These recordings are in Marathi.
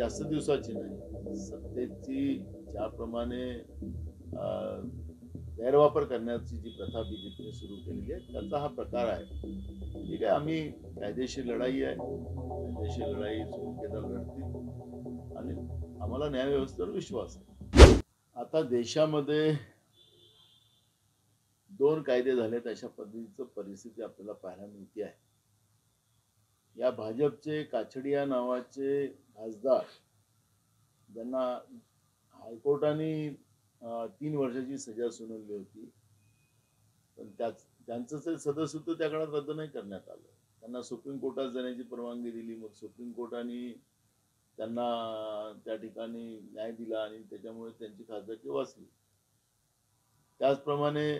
जास्त दिवसाची नाही, सत्तेची ज्याप्रमाणे गैरवापर करण्याची जी प्रथा बीजेपीने सुरू केलेली आहे त्याचा हा प्रकार आहे. ठीक आहे, आम्ही कायदेशीर लढाई आहे, कायदेशीर लढाई सुरू केंद्र लढतील आणि आम्हाला न्यायव्यवस्थेवर विश्वास आहे. आता देशामध्ये 2 कायदे झालेत अशा पद्धतीचं परिस्थिती आपल्याला पाहायला मिळते आहे. या भाजपचे काछडिया नावाचे खासदार ज्यांना हायकोर्टाने 3 वर्षाची सजा सुनावली होती, पण त्यांचं जे सदस्यत्व त्या काळात रद्द नाही करण्यात आलं. त्यांना सुप्रीम कोर्टात जाण्याची परवानगी दिली. मग सुप्रीम कोर्टाने त्यांना त्या ठिकाणी न्याय दिला आणि त्याच्यामुळे त्यांची खासदारकी वाचली. त्याचप्रमाणे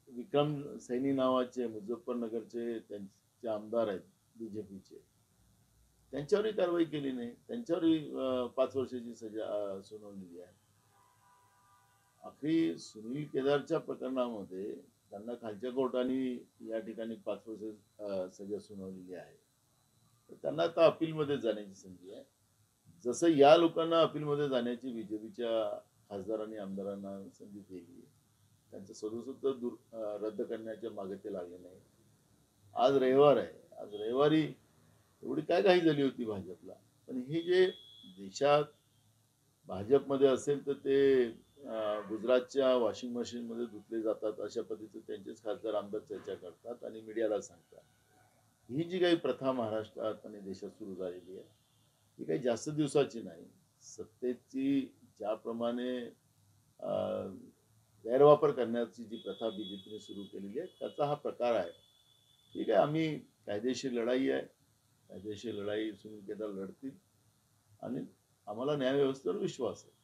विक्रम सैनी नावाचे मुझफ्फरनगरचे त्यांचे आमदार आहेत बीजेपीचे, त्यांच्यावरही कारवाई केली नाही. त्यांच्यावरही 5 वर्षाची सजा सुनावलेली आहे. आखरी सुनील केदारच्या प्रकरणामध्ये त्यांना खालच्या कोर्टाने या ठिकाणी 5 वर्ष सजा सुनावलेली आहे. तर त्यांना आता अपीलमध्ये जाण्याची संधी आहे. जसं या लोकांना अपीलमध्ये जाण्याची बीजेपीच्या खासदारांनी आमदारांना संधी दिली, त्यांचं सदस्यत्व रद्द करण्याच्या मागे ते लागले नाही. आज रविवार आहे, आज रविवारी एवढी काय घाई झाली होती भाजपला. पण हे जे देशात भाजपमध्ये असेल तर ते गुजरातच्या वॉशिंग मशीनमध्ये धुतले जातात अशा पद्धतीचे त्यांचेच खासदार आमदार चर्चा करतात आणि मीडियाला सांगतात. ही जी काही प्रथा महाराष्ट्रात आणि देशात सुरू झालेली आहे ही काही जास्त दिवसाची नाही. सत्तेची ज्याप्रमाणे गैरवापर करण्याची जी प्रथा बीजेपीने सुरू केलेली आहे त्याचा हा प्रकार आहे. ठीक आहे, आम्ही कायदेशीर लढाई आहे, कायदेशीर लढाई सुरू केंद्र लढतील आणि आम्हाला न्यायव्यवस्थेवर विश्वास आहे.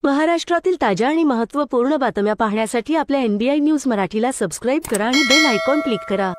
महाराष्ट्रातील ताज्या आणि महत्त्वपूर्ण बातम्या पाहण्यासाठी आपल्या NBI न्यूज मराठीला सबस्क्राईब करा आणि बेल आयकॉन क्लिक करा.